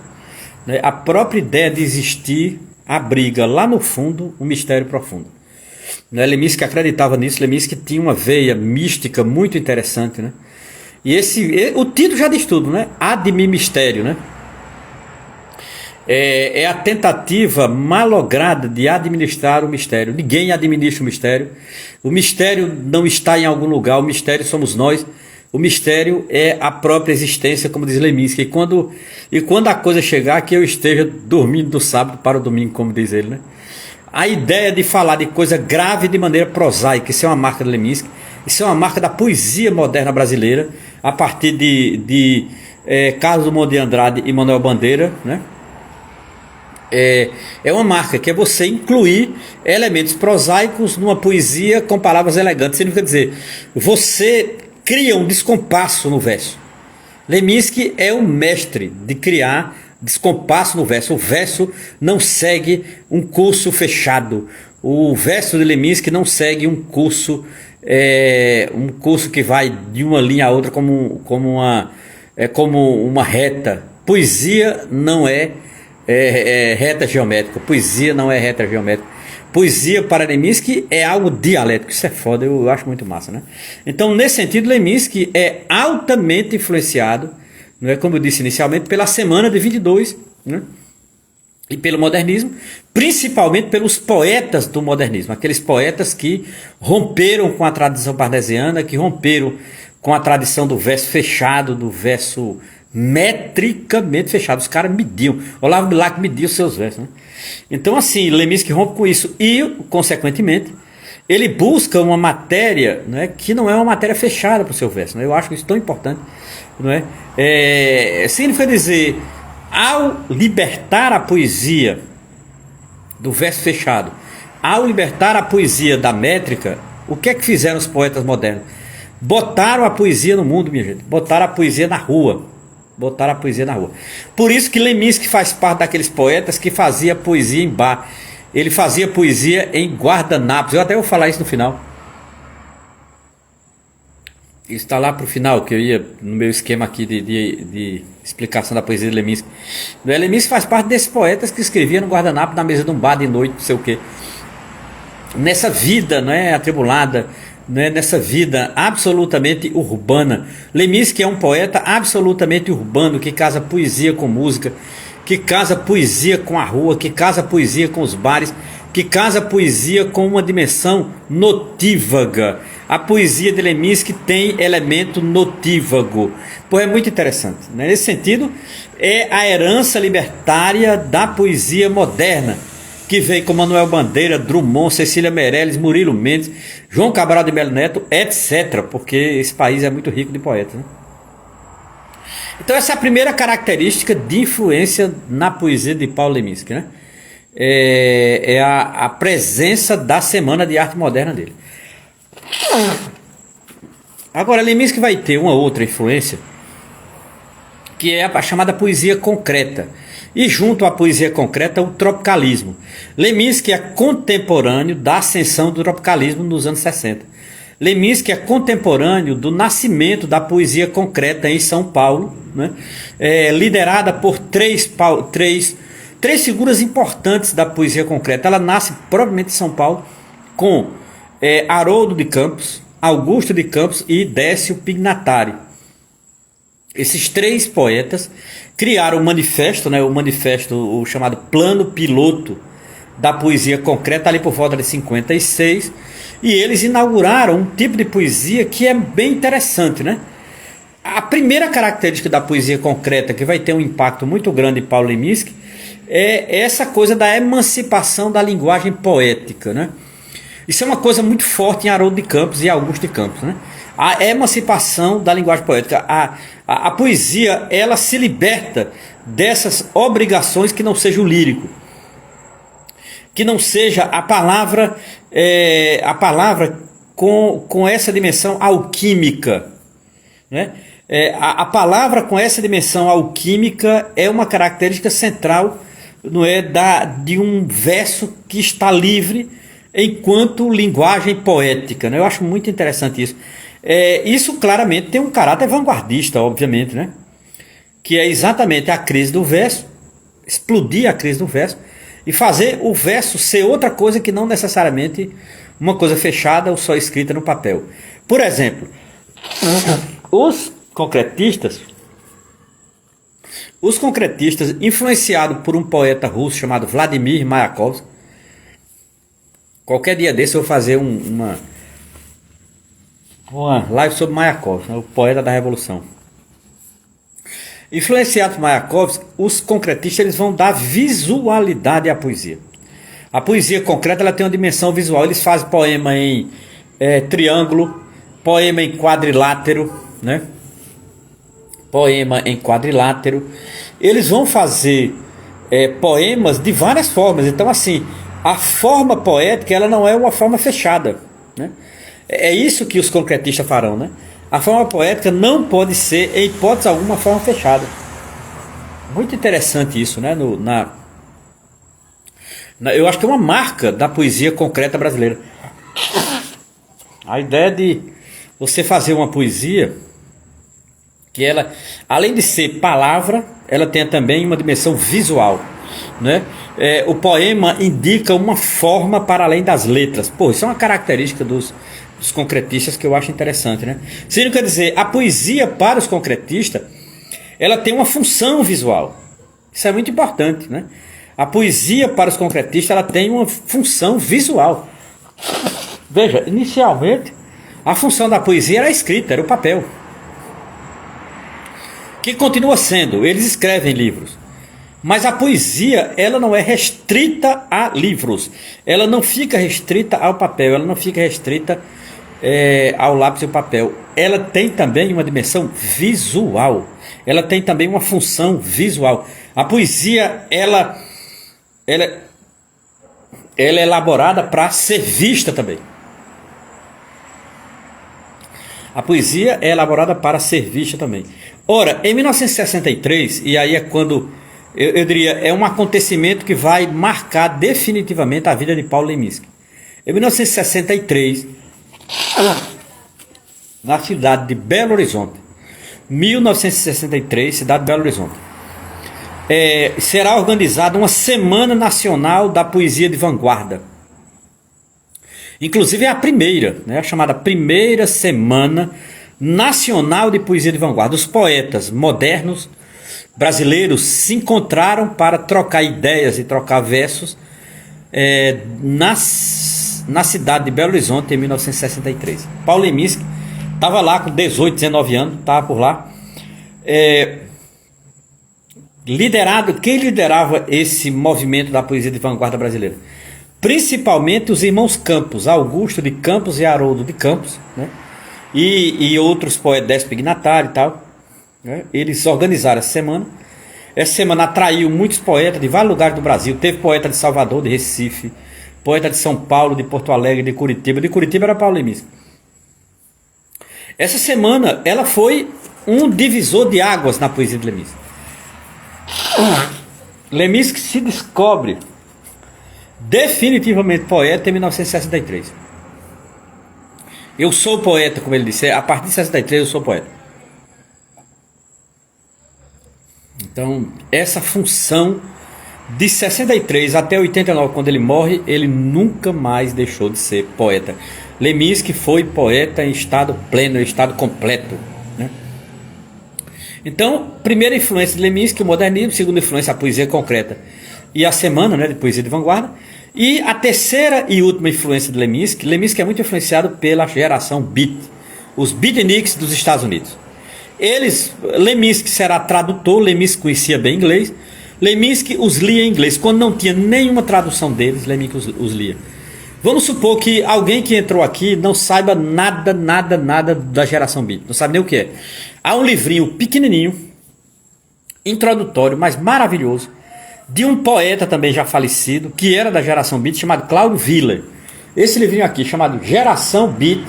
A: A própria ideia de existir abriga lá no fundo um mistério profundo. Leminski acreditava nisso. Leminski tinha uma veia mística muito interessante, né? E o título já diz tudo, né? Ad me mistério, né? É a tentativa malograda de administrar o mistério. Ninguém administra o mistério. O mistério não está em algum lugar. O mistério somos nós. O mistério é a própria existência, como diz Leminski. E quando a coisa chegar, que eu esteja dormindo do sábado para o domingo, como diz ele, né? A ideia de falar de coisa grave de maneira prosaica, isso é uma marca de Leminski. Isso é uma marca da poesia moderna brasileira, a partir de Carlos Drummond de Andrade e Manuel Bandeira, né? É uma marca que é você incluir elementos prosaicos numa poesia com palavras elegantes. Significa dizer, você cria um descompasso no verso. Leminski é o mestre de criar descompasso no verso. O verso não segue um curso fechado. O verso de Leminski não segue um curso que vai de uma linha a outra como uma reta. Poesia não é reta geométrica. Poesia não é reta geométrica. Poesia para Leminski é algo dialético. Isso é foda, eu acho muito massa, né? Então, nesse sentido, Leminski é altamente influenciado, não é, como eu disse inicialmente, pela Semana de 22, né? E pelo modernismo, principalmente pelos poetas do modernismo, aqueles poetas que romperam com a tradição parnasiana, que romperam com a tradição do verso fechado, do verso metricamente fechado. Os caras mediam. Olavo Bilac media os seus versos, né? Então, assim, Leminski rompe com isso e, consequentemente, ele busca uma matéria, né, que não é uma matéria fechada para o seu verso, né? Eu acho isso tão importante, não é? Significa dizer, ao libertar a poesia do verso fechado, ao libertar a poesia da métrica, o que é que fizeram os poetas modernos? Botaram a poesia no mundo, minha gente. Botaram a poesia na rua. Botaram a poesia na rua. Por isso que Leminski faz parte daqueles poetas que fazia poesia em bar. Ele fazia poesia em guardanapos. Eu até vou falar isso no final. Isso está lá para o final, que eu ia no meu esquema aqui de explicação da poesia de Leminski. Leminski faz parte desses poetas que escreviam no guardanapo na mesa de um bar de noite, não sei o quê. Nessa vida, não é, atribulada, né, nessa vida absolutamente urbana. Leminski é um poeta absolutamente urbano, que casa poesia com música, que casa poesia com a rua, que casa poesia com os bares, que casa poesia com uma dimensão notívaga. A poesia de Leminski tem elemento notívago. Pô, é muito interessante, né? Nesse sentido, é a herança libertária da poesia moderna, que vem com Manuel Bandeira, Drummond, Cecília Meirelles, Murilo Mendes, João Cabral de Melo Neto, etc. Porque esse país é muito rico de poetas, né? Então essa é a primeira característica de influência na poesia de Paulo Leminski, né? A presença da Semana de Arte Moderna dele. Agora, Leminski vai ter uma outra influência, que é a chamada poesia concreta. E junto à poesia concreta, o tropicalismo. Leminski é contemporâneo da ascensão do tropicalismo nos anos 60. Leminski é contemporâneo do nascimento da poesia concreta em São Paulo, né? Liderada por três três figuras importantes da poesia concreta. Ela nasce provavelmente em São Paulo com Haroldo de Campos, Augusto de Campos e Décio Pignatari. Esses três poetas criaram o manifesto, né, o chamado Plano Piloto da poesia concreta, ali por volta de 56, e eles inauguraram um tipo de poesia que é bem interessante, né? A primeira característica da poesia concreta, que vai ter um impacto muito grande em Paulo Leminski, é essa coisa da emancipação da linguagem poética, né? Isso é uma coisa muito forte em Haroldo de Campos e Augusto de Campos, né? A emancipação da linguagem poética. A poesia, ela se liberta dessas obrigações que não seja o lírico, que não seja a palavra com essa dimensão alquímica, né? A palavra com essa dimensão alquímica é uma característica central, não é, de um verso que está livre enquanto linguagem poética, né? Eu acho muito interessante isso. Isso claramente tem um caráter vanguardista, obviamente, né? Que é exatamente a crise do verso, explodir a crise do verso e fazer o verso ser outra coisa que não necessariamente uma coisa fechada ou só escrita no papel. Por exemplo, os concretistas influenciados por um poeta russo chamado Vladimir Mayakovsky. Qualquer dia desse eu vou fazer uma live sobre Mayakovsky, né, o poeta da Revolução. Influenciados por Mayakovsky, os concretistas eles vão dar visualidade à poesia. A poesia concreta ela tem uma dimensão visual. Eles fazem poema em triângulo, poema em quadrilátero, né? Poema em quadrilátero. Eles vão fazer poemas de várias formas. Então, assim, a forma poética ela não é uma forma fechada, né? É isso que os concretistas farão, né? A forma poética não pode ser, em hipótese alguma, forma fechada. Muito interessante isso, né? Eu acho que é uma marca da poesia concreta brasileira. A ideia de você fazer uma poesia que ela, além de ser palavra, ela tenha também uma dimensão visual, né? O poema indica uma forma para além das letras. Pô, isso é uma característica dos concretistas que eu acho interessante, né? Significa dizer, a poesia para os concretistas ela tem uma função visual. Isso é muito importante, né? A poesia para os concretistas ela tem uma função visual. Veja, inicialmente a função da poesia era a escrita, era o papel, que continua sendo, eles escrevem livros. Mas a poesia, ela não é restrita a livros. Ela não fica restrita ao papel, ela não fica restrita ao lápis e ao papel. Ela tem também uma dimensão visual. Ela tem também uma função visual. A poesia, ela é elaborada para ser vista também. A poesia é elaborada para ser vista também. Ora, em 1963, e aí é quando eu diria, é um acontecimento que vai marcar definitivamente a vida de Paulo Leminski. Em 1963, na cidade de Belo Horizonte, 1963, cidade de Belo Horizonte, será organizada uma Semana Nacional da Poesia de Vanguarda. Inclusive é a primeira, né, a chamada Primeira Semana Nacional de Poesia de Vanguarda. Os poetas modernos brasileiros se encontraram para trocar ideias e trocar versos na cidade de Belo Horizonte em 1963. Paulo Leminski estava lá com 18, 19 anos, estava por lá. Quem liderava esse movimento da poesia de vanguarda brasileira? Principalmente os irmãos Campos, Augusto de Campos e Haroldo de Campos, né? E outros poetas, Décio Pignatari e tal, né? Eles organizaram essa semana. Essa semana atraiu muitos poetas de vários lugares do Brasil. Teve poeta de Salvador, de Recife, poeta de São Paulo, de Porto Alegre, de Curitiba. De Curitiba era Paulo Leminski. Essa semana ela foi um divisor de águas na poesia de Leminski. Leminski se descobre definitivamente poeta em 1963. Eu sou poeta, como ele disse, a partir de 63 eu sou poeta. Então, essa função De 63 até 89, quando ele morre, ele nunca mais deixou de ser poeta. Leminski foi poeta em estado pleno, em estado completo, né? Então, primeira influência de Leminski, o modernismo. Segunda influência, a poesia concreta e a semana, né, de poesia de vanguarda. E a terceira e última influência de Leminski. Leminski é muito influenciado pela geração beat, os beatniks dos Estados Unidos. Leminski será tradutor. Leminski conhecia bem inglês. Leminski os lia em inglês. Quando não tinha nenhuma tradução deles, Leminski os lia. Vamos supor que alguém que entrou aqui não saiba nada da geração beat. Não sabe nem o que é. Há um livrinho pequenininho, introdutório, mas maravilhoso, de um poeta também já falecido, que era da geração beat, chamado Claudio Willer. Esse livrinho aqui, chamado Geração Beat,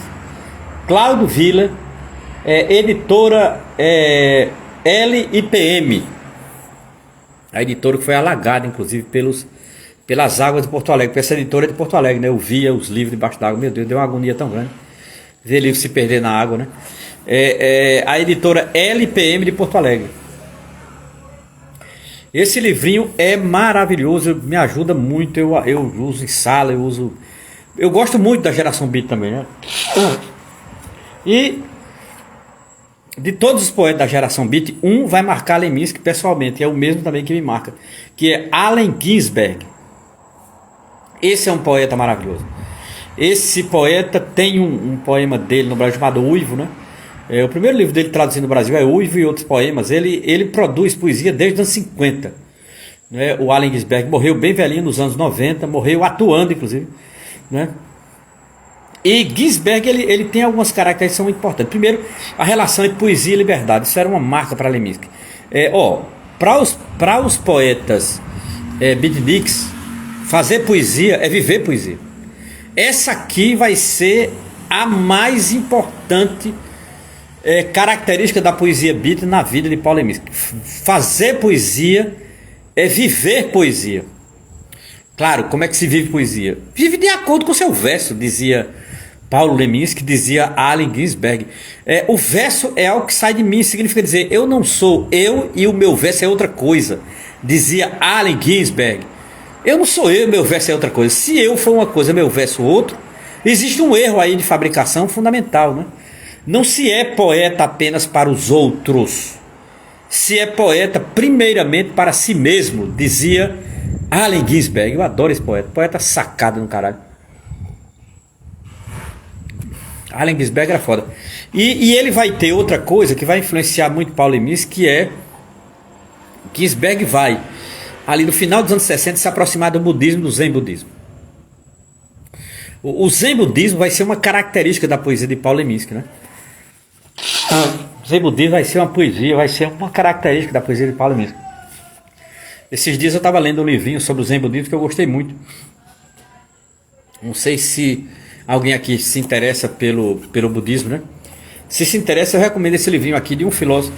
A: Claudio Willer, editora LIPM. A editora que foi alagada, inclusive, pelas águas de Porto Alegre. Porque essa editora é de Porto Alegre, né? Eu via os livros debaixo d'água. Meu Deus, deu uma agonia tão grande ver livro se perder na água, né? A editora LPM de Porto Alegre. Esse livrinho é maravilhoso, me ajuda muito. Eu uso em sala, eu gosto muito da geração beat também, né? E de todos os poetas da geração beat, um vai marcar Leminski pessoalmente, é o mesmo também que me marca, que é Allen Ginsberg. Esse é um poeta maravilhoso. Esse poeta tem um poema dele no Brasil chamado Uivo, né? O primeiro livro dele traduzido no Brasil é Uivo e Outros Poemas. Ele produz poesia desde os anos 50, né? O Allen Ginsberg morreu bem velhinho nos anos 90, morreu atuando inclusive, né? E Ginsberg ele tem algumas características que são muito importantes. Primeiro, a relação entre poesia e liberdade. Isso era uma marca para Leminski. Para os poetas beatniks, fazer poesia é viver poesia. Essa aqui vai ser a mais importante característica da poesia beat na vida de Paulo Leminski. Fazer poesia é viver poesia. Claro, como é que se vive poesia? Vive de acordo com o seu verso, dizia Paulo Leminski, dizia Allen Ginsberg. O verso é algo que sai de mim, significa dizer, eu não sou eu e o meu verso é outra coisa, dizia Allen Ginsberg. Eu não sou eu e meu verso é outra coisa. Se eu for uma coisa, meu verso outro, existe um erro aí de fabricação fundamental, né? Não se é poeta apenas para os outros, se é poeta primeiramente para si mesmo, dizia Allen Ginsberg. Eu adoro esse poeta sacado no caralho. Allen Ginsberg era foda. E ele vai ter outra coisa que vai influenciar muito Paulo Leminski, que é Ginsberg vai, ali no final dos anos 60, se aproximar do budismo, do Zen budismo. O Zen budismo vai ser uma característica da poesia de Paulo Leminski, né? O Zen budismo vai ser uma poesia, vai ser uma característica da poesia de Paulo Leminski. Esses dias eu estava lendo um livrinho sobre o Zen budismo que eu gostei muito. Não sei se alguém aqui se interessa pelo budismo, né? Se interessa, eu recomendo esse livrinho aqui de um filósofo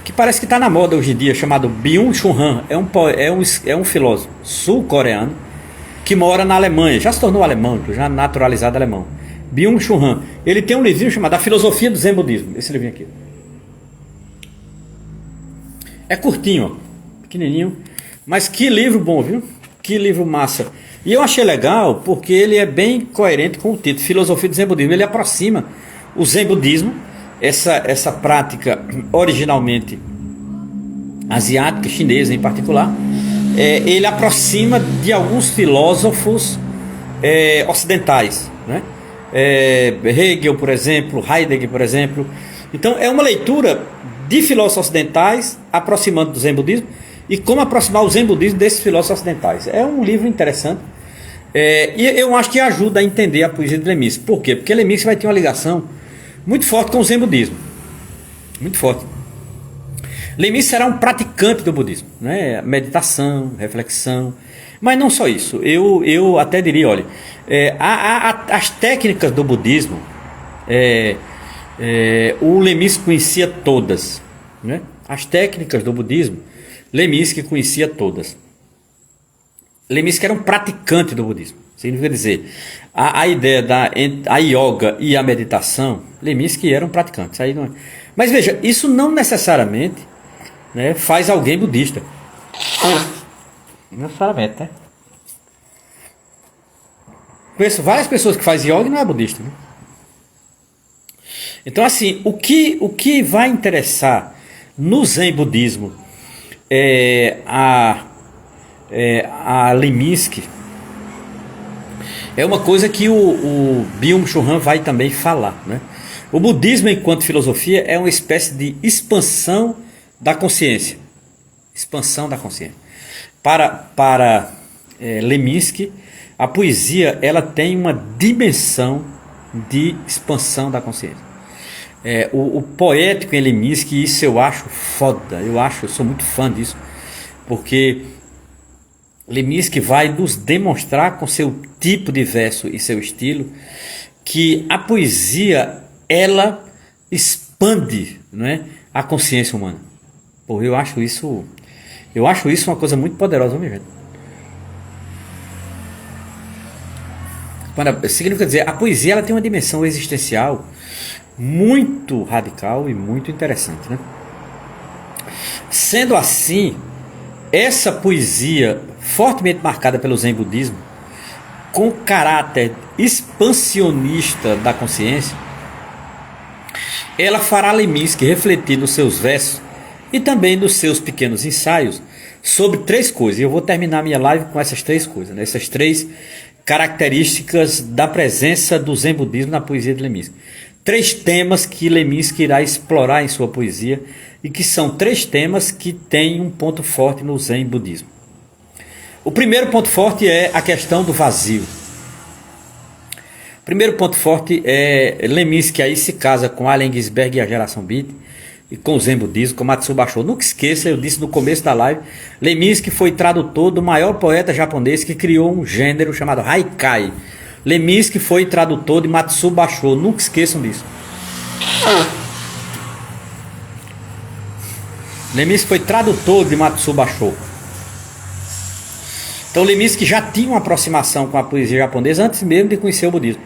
A: que parece que está na moda hoje em dia, chamado Byung-Chul Han. É um filósofo sul-coreano que mora na Alemanha, já se tornou alemão, já naturalizado alemão. Byung-Chul Han. Ele tem um livrinho chamado A Filosofia do Zen Budismo. Esse livrinho aqui. É curtinho, ó, pequenininho. Mas que livro bom, viu? Que livro massa. E eu achei legal porque ele é bem coerente com o título, Filosofia do Zen Budismo. Ele aproxima o Zen Budismo, essa prática originalmente asiática, chinesa em particular, ele aproxima de alguns filósofos ocidentais, né? Hegel, por exemplo, Heidegger, por exemplo. Então é uma leitura de filósofos ocidentais aproximando do Zen Budismo e como aproximar o Zen Budismo desses filósofos ocidentais. É um livro interessante, e eu acho que ajuda a entender a poesia de Leminski. Por quê? Porque Leminski vai ter uma ligação muito forte com o Zen Budismo, muito forte. Leminski será um praticante do budismo, né? Meditação, reflexão, mas não só isso. Eu até diria, olha, as técnicas do budismo, o Leminski conhecia todas, né? As técnicas do budismo, Leminski conhecia todas. Leminski era um praticante do budismo. Significa dizer, a ideia da yoga e a meditação, Leminski era um praticante. Isso aí não é. Mas veja, isso não necessariamente, né, faz alguém budista. Não necessariamente, né? Conheço várias pessoas que fazem yoga e não é budista, né? Então, assim, o que vai interessar no Zen budismo a Leminski é uma coisa que o Byung-Chul Han vai também falar, né? O budismo, enquanto filosofia, é uma espécie de expansão da consciência. Expansão da consciência. Para Leminski, a poesia ela tem uma dimensão de expansão da consciência. O poético em Leminski, isso eu acho foda. Eu sou muito fã disso, porque Leminski vai nos demonstrar com seu tipo de verso e seu estilo que a poesia ela expande, não é, a consciência humana. Porra, eu acho isso uma coisa muito poderosa, minha gente. Significa dizer, a poesia ela tem uma dimensão existencial muito radical e muito interessante, né? Sendo assim, essa poesia fortemente marcada pelo Zen budismo, com caráter expansionista da consciência, ela fará Leminski refletir nos seus versos e também nos seus pequenos ensaios sobre três coisas. E eu vou terminar minha live com essas três coisas, né? Essas três características da presença do Zen budismo na poesia de Leminski. Três temas que Leminski irá explorar em sua poesia e que são três temas que têm um ponto forte no Zen budismo. O primeiro ponto forte é a questão do vazio. O primeiro ponto forte é Leminski aí se casa com Allen Ginsberg e a geração Beat e com o Zen budismo, com Matsuo Basho. Nunca esqueça, eu disse no começo da live, Leminski foi tradutor do maior poeta japonês que criou um gênero chamado Haikai. Leminski foi tradutor de Matsuo Basho, nunca esqueçam disso. Leminski foi tradutor de Matsuo Basho. Então Leminski já tinha uma aproximação com a poesia japonesa antes mesmo de conhecer o budismo.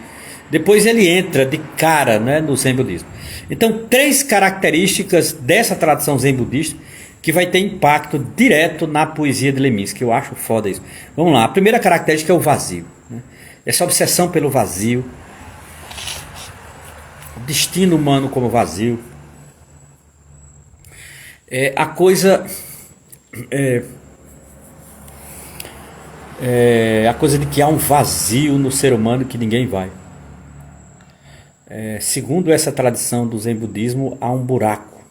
A: Depois ele entra de cara, né, no Zen budismo. Então, três características dessa tradição Zen budista que vai ter impacto direto na poesia de Leminski. Eu acho foda isso. Vamos lá. A primeira característica é o vazio, né? Essa obsessão pelo vazio. O destino humano como vazio. A coisa... a coisa de que há um vazio no ser humano que ninguém vai. Segundo essa tradição do Zen budismo, há um buraco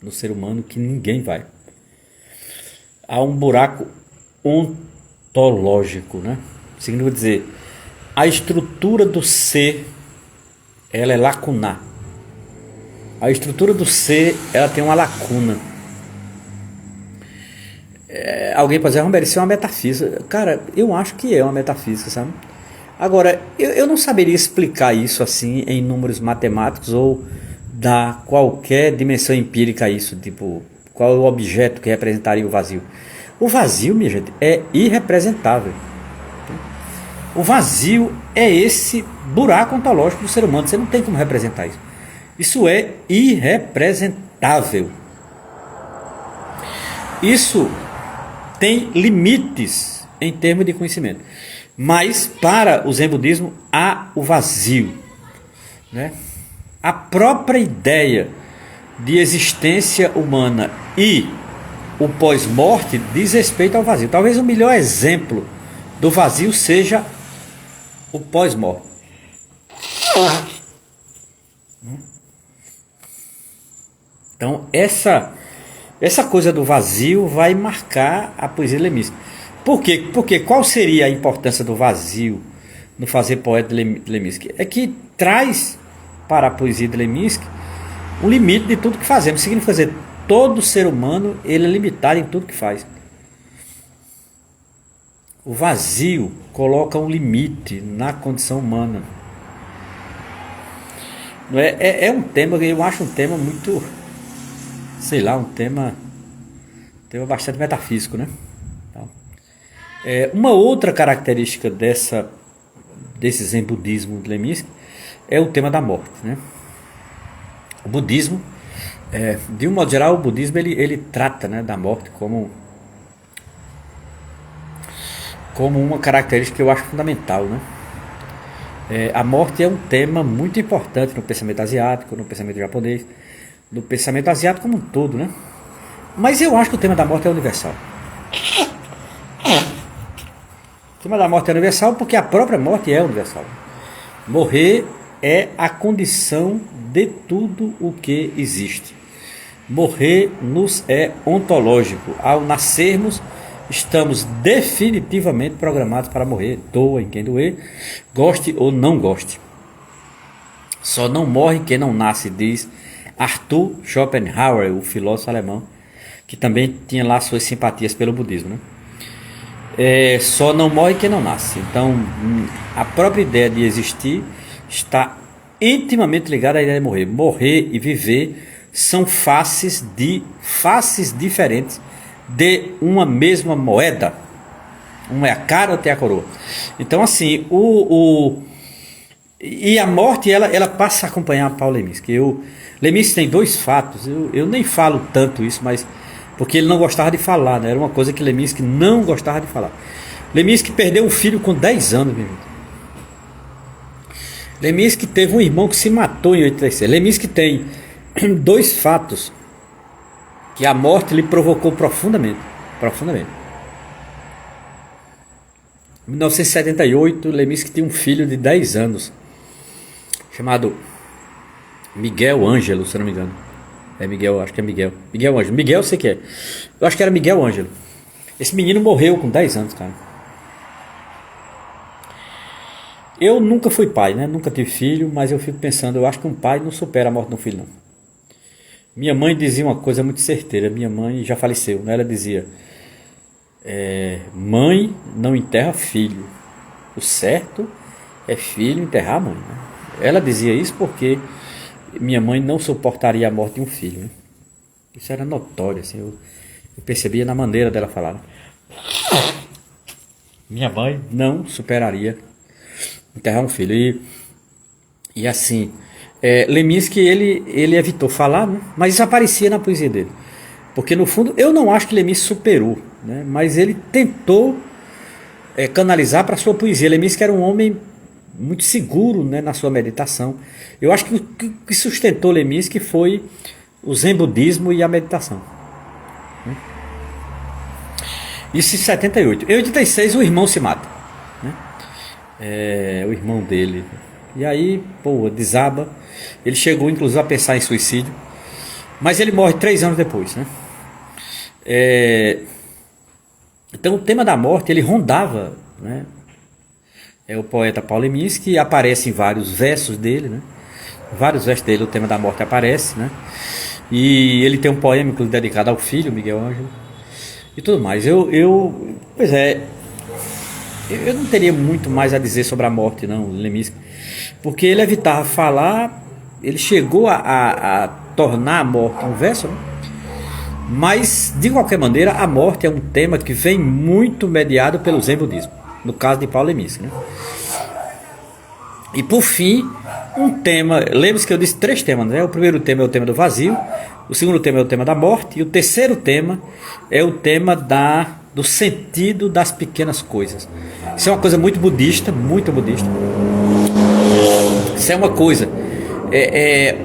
A: no ser humano que ninguém vai. Há um buraco ontológico, né? Significa dizer, a estrutura do ser, ela é lacunar. A estrutura do ser, ela tem uma lacuna. Alguém pode dizer, Roberto, isso é uma metafísica. Cara, eu acho que é uma metafísica, sabe? Agora, eu não saberia explicar isso assim em números matemáticos ou dar qualquer dimensão empírica a isso, tipo, qual é o objeto que representaria o vazio. O vazio, minha gente, é irrepresentável. O vazio é esse buraco ontológico do ser humano, você não tem como representar isso. Isso é irrepresentável. Isso tem limites em termos de conhecimento. Mas para o Zen budismo há o vazio, né? A própria ideia de existência humana e o pós-morte diz respeito ao vazio. Talvez o melhor exemplo do vazio seja o pós-morte. Então essa coisa do vazio vai marcar a poesia de Leminski. Por quê? Porque qual seria a importância do vazio no fazer poeta de Leminski? É que traz para a poesia de Leminski o limite de tudo que fazemos. Significa dizer, todo ser humano ele é limitado em tudo que faz. O vazio coloca um limite na condição humana. É um tema que eu acho um tema muito, sei lá, um tema bastante metafísico, né? Uma outra característica desse Zen budismo de Leminski é o tema da morte, né? O budismo, de um modo geral, o budismo ele trata, né, da morte como como uma característica que eu acho fundamental, né? A morte é um tema muito importante no pensamento asiático, no pensamento japonês, no pensamento asiático como um todo, né? Mas eu acho que o tema da morte é universal. O tema da morte é universal porque a própria morte é universal. Morrer é a condição de tudo o que existe. Morrer nos é ontológico. Ao nascermos, estamos definitivamente programados para morrer. Doa em quem doer, goste ou não goste. Só não morre quem não nasce, diz Arthur Schopenhauer, o filósofo alemão, que também tinha lá suas simpatias pelo budismo, né? Só não morre quem não nasce. Então, a própria ideia de existir está intimamente ligada à ideia de morrer. Morrer e viver são faces diferentes de uma mesma moeda. Uma é a cara, outra é a coroa. Então, assim, e a morte, ela passa a acompanhar Paulo Leminski. Leminski tem dois fatos, eu nem falo tanto isso, mas porque ele não gostava de falar, né? Era uma coisa que Leminski não gostava de falar. Leminski perdeu um filho com 10 anos, meu amigo. Leminski teve um irmão que se matou em 86. Leminski tem dois fatos que a morte lhe provocou profundamente. Em 1978, Leminski tinha um filho de 10 anos, chamado Miguel Ângelo, se eu não me engano. Miguel, acho que é Miguel. Miguel Ângelo. Miguel eu sei que é. Eu acho que era Miguel Ângelo. Esse menino morreu com 10 anos, cara. Eu nunca fui pai, né? Nunca tive filho, mas eu fico pensando, eu acho que um pai não supera a morte de um filho, não. Minha mãe dizia uma coisa muito certeira. Minha mãe já faleceu, né? Ela dizia: mãe não enterra filho. O certo é filho enterrar a mãe, né? Ela dizia isso porque minha mãe não suportaria a morte de um filho, né? Isso era notório, assim, eu percebia na maneira dela falar, né? Minha mãe não superaria enterrar um filho. E assim, Leminski ele evitou falar, né? Mas isso aparecia na poesia dele, porque no fundo eu não acho que Leminski superou, né? Mas ele tentou canalizar para a sua poesia. Leminski era um homem muito seguro, né, na sua meditação. Eu acho que o que sustentou Leminski foi o Zen budismo e a meditação, né? Isso em 78. Em 86 o irmão se mata, né? O irmão dele. E aí, desaba. Ele chegou inclusive a pensar em suicídio, mas ele morre 3 anos depois, né? Então o tema da morte ele rondava, né? O poeta Paulo Leminski, aparece em vários versos dele, né? Vários versos dele o tema da morte aparece, né? E ele tem um poema inclusive dedicado ao filho Miguel Ângelo e tudo mais. Eu não teria muito mais a dizer sobre a morte, não, Leminski, porque ele evitava falar. Ele chegou a tornar a morte um verso, né? Mas de qualquer maneira a morte é um tema que vem muito mediado pelo Zen budismo, no caso de Paulo Leminski, né? E por fim, um tema, lembre-se que eu disse 3 temas, né? O primeiro tema é o tema do vazio, o segundo tema é o tema da morte, e o terceiro tema é o tema do sentido das pequenas coisas. Isso é uma coisa muito budista, muito budista. Isso é uma coisa,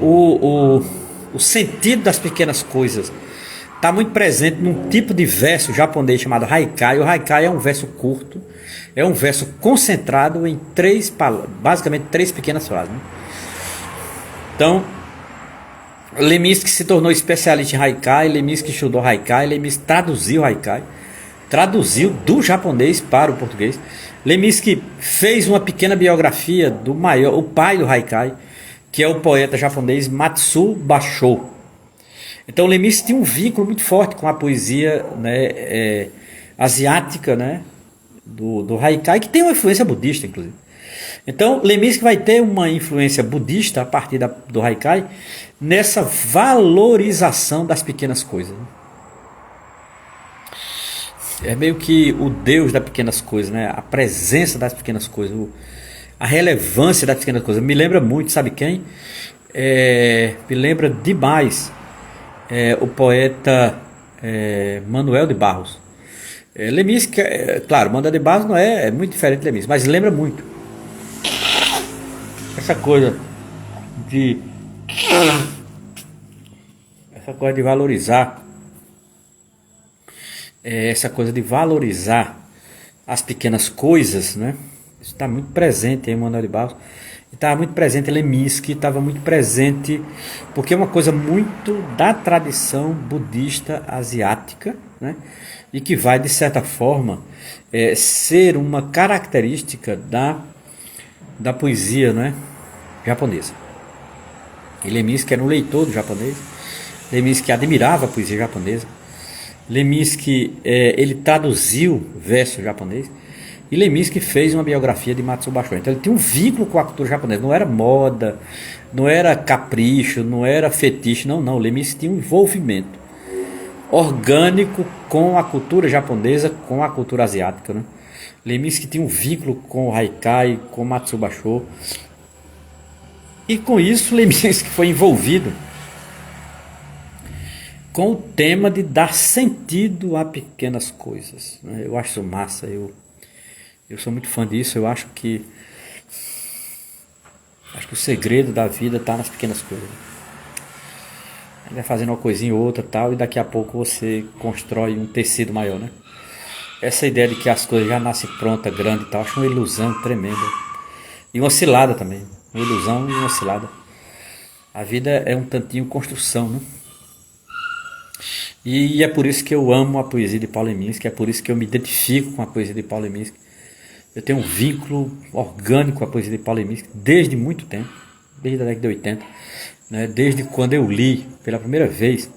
A: o sentido das pequenas coisas está muito presente num tipo de verso japonês chamado haikai. O haikai é um verso curto, é um verso concentrado em basicamente 3 pequenas frases, né? Então, Leminski se tornou especialista em haikai. Leminski estudou haikai, Leminski traduziu haikai, traduziu do japonês para o português. Leminski fez uma pequena biografia o pai do haikai, que é o poeta japonês Matsu Bashō. Então Leminski tinha um vínculo muito forte com a poesia, né, asiática, né, do haikai, que tem uma influência budista, inclusive. Então Leminski vai ter uma influência budista a partir do haikai, nessa valorização das pequenas coisas. É meio que o Deus das pequenas coisas, né? A presença das pequenas coisas, a relevância das pequenas coisas. Me lembra muito, sabe quem? Me lembra demais o poeta Manuel de Barros. Leminski, claro, Mônada de Barros não é muito diferente de Leminski, mas lembra muito. Essa coisa de valorizar, essa coisa de valorizar as pequenas coisas, né? Isso está muito presente em Mônada de Barros. Estava muito presente em Leminski, estava muito presente, porque é uma coisa muito da tradição budista asiática, né? E que vai, de certa forma, ser uma característica da poesia, né, japonesa. E Leminski era um leitor do japonês, Leminski admirava a poesia japonesa, Leminski ele traduziu verso japonês, e Leminski fez uma biografia de Matsubashi. Então ele tinha um vínculo com a cultura japonesa. Não era moda, não era capricho, não era fetiche. Não. Leminski tinha um envolvimento orgânico com a cultura japonesa, com a cultura asiática, né? Leminski tinha um vínculo com o Haikai, com Matsubashi. E com isso Leminski foi envolvido com o tema de dar sentido a pequenas coisas, né? Eu acho isso massa. Eu sou muito fã disso. Eu acho que o segredo da vida está nas pequenas coisas. Ele vai fazendo uma coisinha ou outra tal, e daqui a pouco você constrói um tecido maior, né? Essa ideia de que as coisas já nascem pronta, grande e tal, acho uma ilusão tremenda. E uma cilada também. Uma ilusão e uma cilada. A vida é um tantinho construção, né? E é por isso que eu amo a poesia de Paulo Leminski, é por isso que eu me identifico com a poesia de Paulo Leminski. Eu tenho um vínculo orgânico com a poesia de Paulo Leminski desde muito tempo, desde a década de 80, né? Desde quando eu li pela primeira vez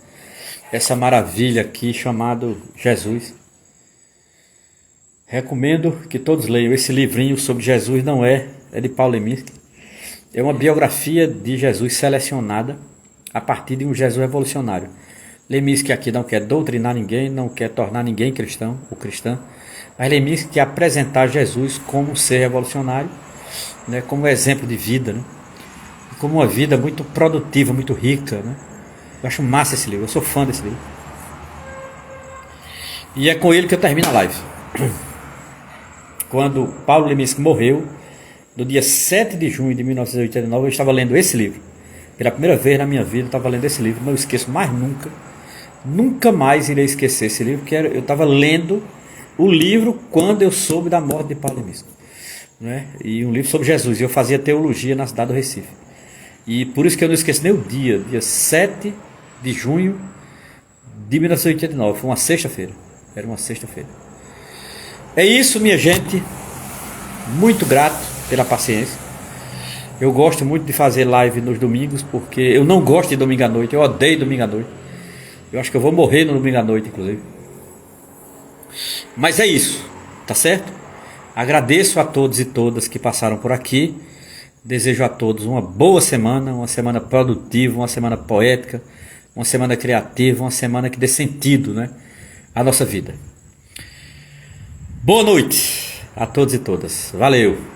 A: essa maravilha aqui chamado Jesus. Recomendo que todos leiam esse livrinho sobre Jesus. Não é de Paulo Leminski. É uma biografia de Jesus selecionada a partir de um Jesus revolucionário. Leminski aqui não quer doutrinar ninguém, não quer tornar ninguém cristão ou cristã, mas Leminski quer apresentar Jesus como um ser revolucionário, né, como um exemplo de vida, né, como uma vida muito produtiva, muito rica, né. Eu acho massa esse livro, eu sou fã desse livro. E é com ele que eu termino a live. Quando Paulo Leminski morreu, no dia 7 de junho de 1989, eu estava lendo esse livro. Pela primeira vez na minha vida eu estava lendo esse livro, não esqueço mais nunca. Nunca mais irei esquecer esse livro, porque eu estava lendo o livro quando eu soube da morte de Paulo Leminski, né? E um livro sobre Jesus, e eu fazia teologia na cidade do Recife. E por isso que eu não esqueço nem o dia 7 de junho de 1989, foi uma sexta-feira, era uma sexta-feira. É isso, minha gente, muito grato pela paciência. Eu gosto muito de fazer live nos domingos, porque eu não gosto de domingo à noite, eu odeio domingo à noite. Eu acho que eu vou morrer no domingo à noite, inclusive. Mas é isso, tá certo? Agradeço a todos e todas que passaram por aqui. Desejo a todos uma boa semana, uma semana produtiva, uma semana poética, uma semana criativa, uma semana que dê sentido, né, à nossa vida. Boa noite a todos e todas. Valeu!